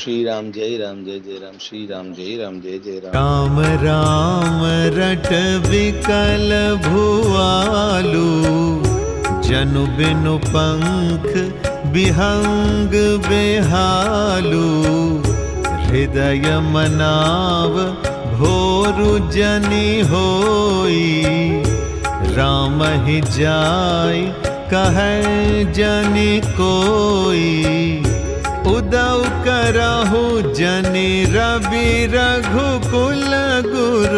श्री राम जय जय राम, श्री राम जय जय राम। राम राम रट विकल भुआलु, जनु बिनु पंख बिहंग बेहालु। हृदय मनाव भोरु जनि होई, राम ही जाय कहै जनि कोई। उदौ करहु जनि रवि रघुकुल गुर,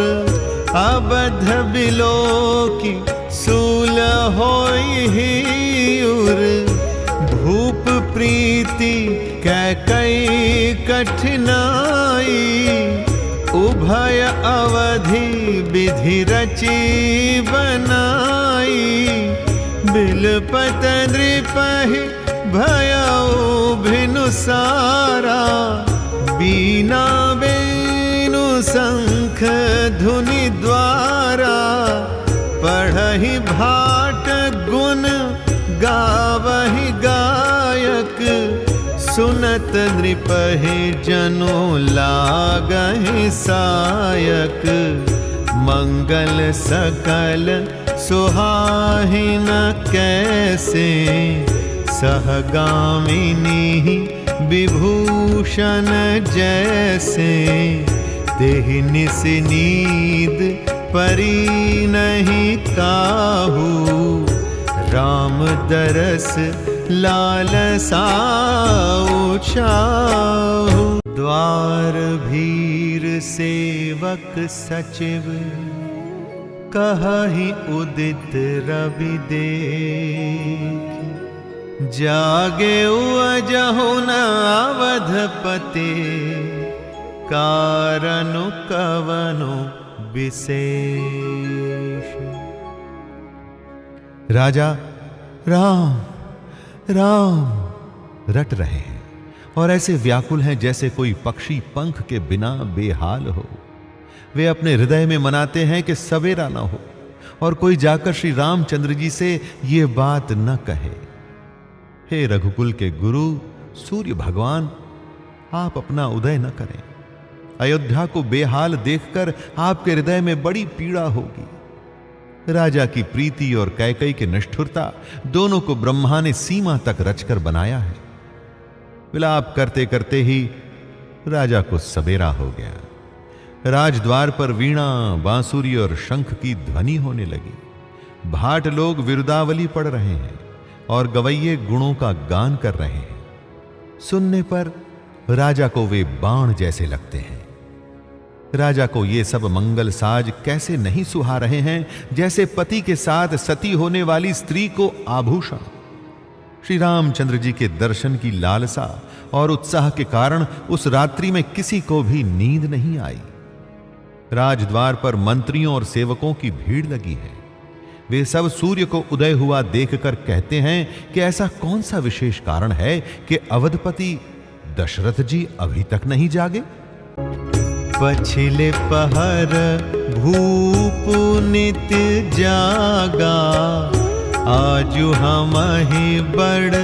अबध बिलोकी सूल होई हियुर। भूप प्रीति कैकई कठिनाई, उभय अवधि विधि रची बनाई। बिलपत नृपहि भयउ भिनु सारा, बीना बेनु शंख धुनि द्वारा। पढ़हि भाट गुण गावहि गायक, सुनत नृपहि जनु लागहि सायक। मंगल सकल सुहाहिन कैसे, सहगामिनी विभूषण जैसे। तेहि निस नीद परी नहीं काहू, राम दरस लालसा चाहू। द्वार भीर सेवक सचिव, कहहि उदित रवि देख। जागे अजहु न अवधपते, कारनु कवनु विशेष। राजा राम राम रट रहे हैं और ऐसे व्याकुल हैं जैसे कोई पक्षी पंख के बिना बेहाल हो। वे अपने हृदय में मनाते हैं कि सवेरा न हो और कोई जाकर श्री रामचंद्र जी से ये बात न कहे। हे रघुकुल के गुरु सूर्य भगवान, आप अपना उदय न करें। अयोध्या को बेहाल देखकर आपके हृदय में बड़ी पीड़ा होगी। राजा की प्रीति और कैकई की निष्ठुरता दोनों को ब्रह्मा ने सीमा तक रचकर बनाया है। विलाप करते करते ही राजा को सवेरा हो गया। राजद्वार पर वीणा, बांसुरी और शंख की ध्वनि होने लगी। भाट लोग विरुदावली पढ़ रहे हैं और गवैये गुणों का गान कर रहे हैं। सुनने पर राजा को वे बाण जैसे लगते हैं। राजा को ये सब मंगल साज कैसे नहीं सुहा रहे हैं, जैसे पति के साथ सती होने वाली स्त्री को आभूषण। श्री रामचंद्र जी के दर्शन की लालसा और उत्साह के कारण उस रात्रि में किसी को भी नींद नहीं आई। राजद्वार पर मंत्रियों और सेवकों की भीड़ लगी है। वे सब सूर्य को उदय हुआ देखकर कहते हैं कि ऐसा कौन सा विशेष कारण है कि अवधपति दशरथ जी अभी तक नहीं जागे। पछिले पहर भूप नित जागा, आजु हमहि बड़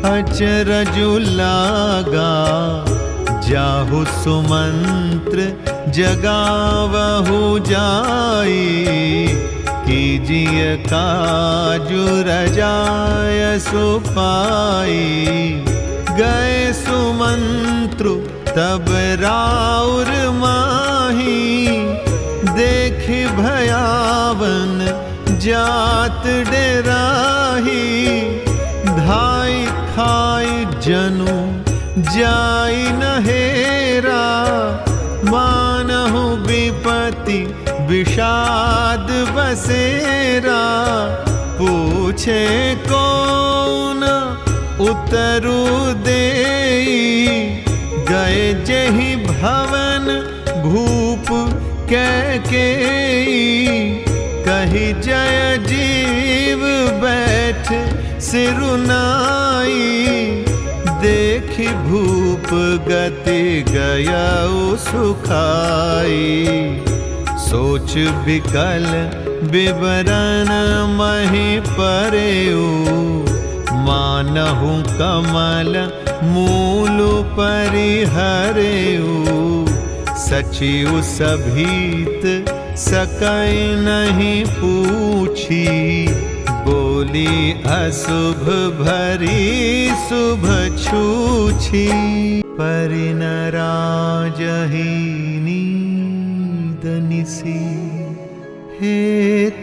अचरजु लागा। जाहु सुमंत्र जगावहु जाई, कीजिए काजु रजाय सुपाई। गए सुमंत्रु तब राउर माही, देख भयावन जात डेराही। धाई खाई जनु जाई नहेरा, मानहु विपति विषाद बसेरा। पूछे कौन उतरु देई, गए जेहि भवन भूप कैकेयी। कही जय जीव बैठ सिरुनाई, देखि भूप गति गयउ सुखाई। सोच विकल विवरण महि परेउ, मानहु कमल मूल परिहरेऊ, सचिव सभीत सकय नहीं पूछी, बोली अशुभ भरी शुभ छूछी। परिनराजहि नींद निसी, हे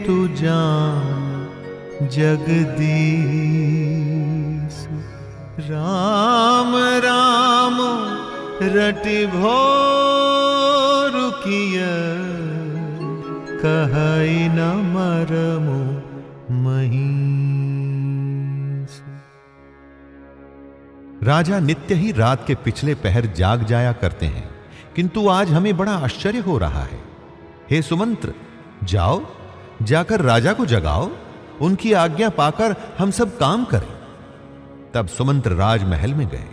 तु जान जगदीश। राम राम रटि भोर किय, कहै न मरमु महीस। राजा नित्य ही रात के पिछले पहर जाग जाया करते हैं, किंतु आज हमें बड़ा आश्चर्य हो रहा है। हे सुमंत्र, जाओ जाकर राजा को जगाओ, उनकी आज्ञा पाकर हम सब काम करें। तब सुमंत्र राजमहल में गए,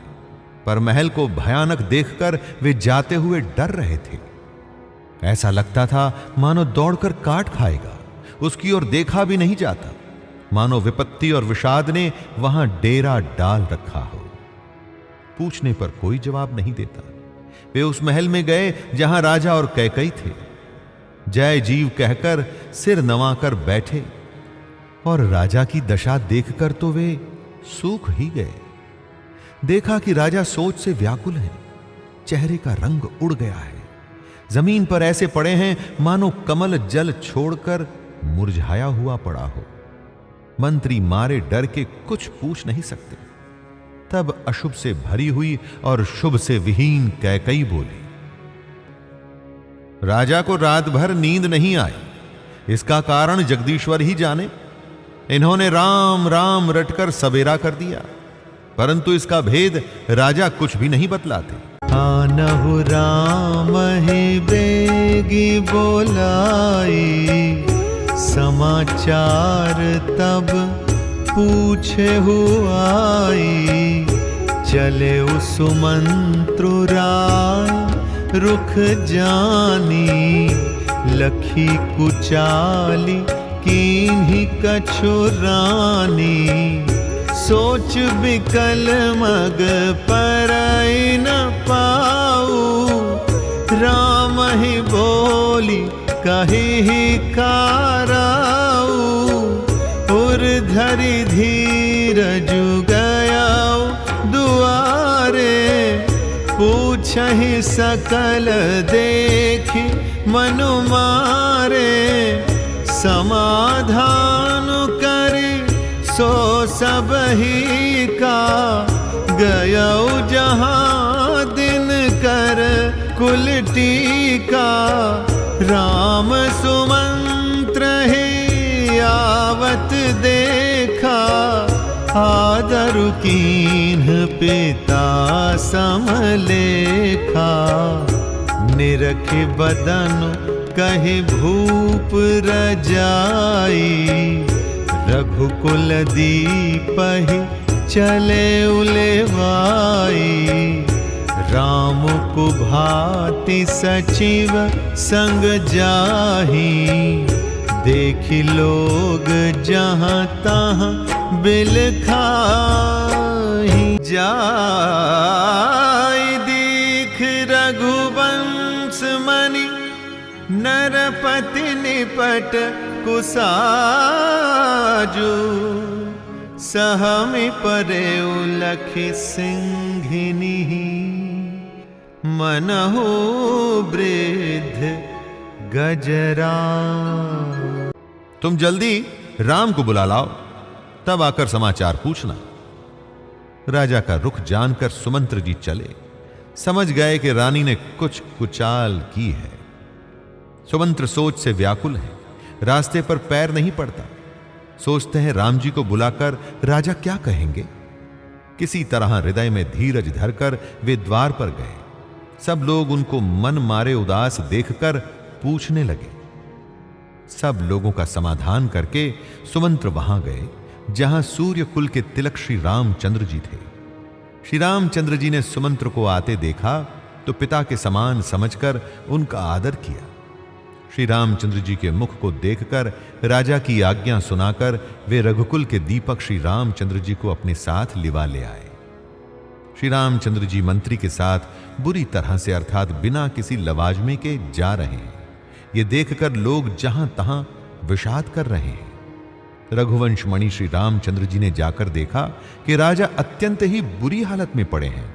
पर महल को भयानक देखकर वे जाते हुए डर रहे थे। ऐसा लगता था मानो दौड़कर काट खाएगा, उसकी ओर देखा भी नहीं जाता, मानो विपत्ति और विषाद ने वहां डेरा डाल रखा हो। पूछने पर कोई जवाब नहीं देता। वे उस महल में गए जहां राजा और कैकई थे। जय जीव कहकर सिर नवाकर बैठे, और राजा की दशा देखकर तो वे सूख ही गए। देखा कि राजा सोच से व्याकुल हैं, चेहरे का रंग उड़ गया है, जमीन पर ऐसे पड़े हैं मानो कमल जल छोड़कर मुरझाया हुआ पड़ा हो। मंत्री मारे डर के कुछ पूछ नहीं सकते। तब अशुभ से भरी हुई और शुभ से विहीन कैकई बोली, राजा को रात भर नींद नहीं आई, इसका कारण जगदीश्वर ही जाने। इन्होंने राम राम रटकर सवेरा कर दिया, परंतु इसका भेद राजा कुछ भी नहीं बतलाते। आनहु राम ही बेगी बोलाई, समाचार तब पूछे हुआई। चले सुमंत्रु राय रुख जानी, लखी कुचाली कीन्ही कछु रानी। सोच बिकल मग परई न पाऊ, राम ही बोली कही काराऊ। उर धरि धीरजु गया दुआरे, पूछहि सकल देखि मनु मारे। समाधान करि सो सब ही का, गयौ जहाँ दिन कर कुल टीका। राम सुमंत्र ही आवत देखा, आदरु कीन्ह पिता समलेखा। निरख बदन कहि भूप रजाई, रघुकुल दीपहि चले उलेवाई। राम को भांति सचिव संग जाही, देखि लोग जहाँ तहाँ बिल खाही। जाय दीख रघुवंश मनि, नरपति निपट कुसाजु। सहमि परेउ लखि सिंहिनी, मनहु वृद्ध गजरा। तुम जल्दी राम को बुला लाओ, तब आकर समाचार पूछना। राजा का रुख जानकर सुमंत्र जी चले, समझ गए कि रानी ने कुछ कुचाल की है। सुमंत्र सोच से व्याकुल है, रास्ते पर पैर नहीं पड़ता। सोचते हैं राम जी को बुलाकर राजा क्या कहेंगे। किसी तरह हृदय में धीरज धरकर वे द्वार पर गए। सब लोग उनको मन मारे उदास देखकर पूछने लगे। सब लोगों का समाधान करके सुमंत्र वहां गए जहां सूर्य कुल के तिलक श्री रामचंद्र जी थे। श्री रामचंद्र जी ने सुमंत्र को आते देखा तो पिता के समान समझकर उनका आदर किया। श्री रामचंद्र जी के मुख को देखकर राजा की आज्ञा सुनाकर वे रघुकुल के दीपक श्री रामचंद्र जी को अपने साथ लिवा ले आए। श्री रामचंद्र जी मंत्री के साथ बुरी तरह से अर्थात बिना किसी लवाजमे के जा रहे हैं। ये देखकर लोग जहां तहां विषाद कर रहे हैं। रघुवंश मणि श्री रामचंद्र जी ने जाकर देखा कि राजा अत्यंत ही बुरी हालत में पड़े हैं,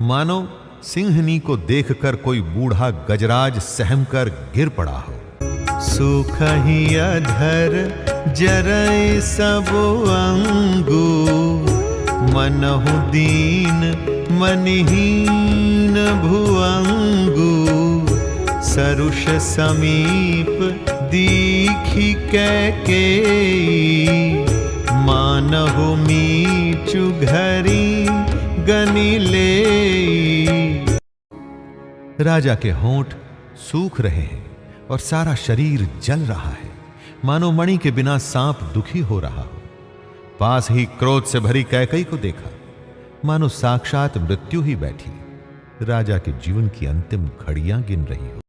मानो सिंहनी को देखकर कोई बूढ़ा गजराज सहम कर गिर पड़ा हो। सुख ही अधर जरय सबो अंगू, मनहु दीन मनहीन भुअंगू, सरुष समीप दीखी कैकेयी, मानहु मीचु घरी गनि लेई। राजा के होंठ सूख रहे हैं और सारा शरीर जल रहा है, मानो मणि के बिना सांप दुखी हो रहा हो। पास ही क्रोध से भरी कैकेयी को देखा, मानो साक्षात मृत्यु ही बैठी राजा के जीवन की अंतिम घड़ियां गिन रही हो।